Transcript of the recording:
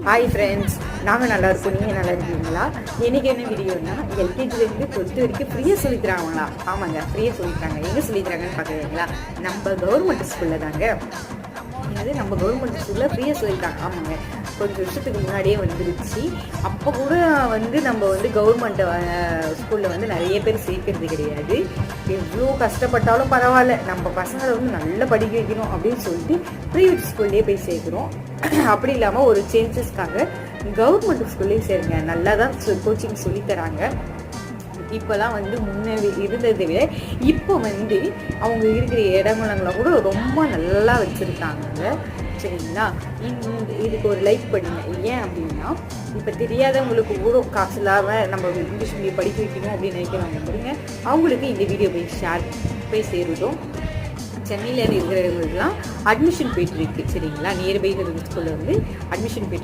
Hi friends, நாங்கள் நல்லா இருக்கோம். நீங்கள் நல்லா இருக்கீங்களா? இன்றைக்கி என்ன வீடியோன்னா, எல்கேஜிலேருந்து 12th வரைக்கும் ஃப்ரீயாக சொல்லித்தராங்களா? ஆமாங்க, ஃப்ரீயாக சொல்லித்தராங்க. எங்கே சொல்லித்தராங்கன்னு பார்க்குறீங்களா? நம்ம கவர்மெண்ட் ஸ்கூலில் தாங்க. அது நம்ம கவர்மெண்ட் ஸ்கூலில் ஃப்ரீயாக சொல்லித்தராங்க. ஆமாங்க, கொஞ்சம் வருஷத்துக்கு முன்னாடியே வந்துருச்சு. அப்போ கூட நம்ம கவர்மெண்ட் ஸ்கூலில் நிறைய பேர் சேர்க்கறது கிடையாது. எவ்வளோ கஷ்டப்பட்டாலும் பரவாயில்ல, நம்ம பசங்களை நல்லா படிக்க வைக்கணும் அப்படின்னு சொல்லிட்டு ப்ரைவேட் ஸ்கூல்லேயே போய் சேர்க்குறோம். அப்படி இல்லாமல் ஒரு சேஞ்சஸ்க்காக கவர்மெண்ட் ஸ்கூல்லேயும் சேருங்க. நல்லா தான் கோச்சிங் சொல்லித்தராங்க. இப்போலாம் முன்னே இருந்ததை விட இப்போ அவங்க இருக்கிற இடங்களெல்லாம் கூட ரொம்ப நல்லா வச்சுருக்காங்க. சரிங்களா? இதுக்கு ஒரு லைக் பண்ணுங்க. ஏன் அப்படின்னா, இப்போ தெரியாதவங்களுக்கு கூட காசு இல்லாமல் நம்ம இங்கிலீஷ் மீடியம் படிக்க வைக்கணும் அப்படின்னு நினைக்கிறவங்க பாருங்க, அவங்களுக்கு இந்த வீடியோ போய் சேருட்டோம். சென்னையில் இருக்கிறவங்களுக்குலாம் அட்மிஷன் போய்ட்டுருக்கு. சரிங்களா? நியர்பை ஸ்கூலில் அட்மிஷன் போய்ட்டு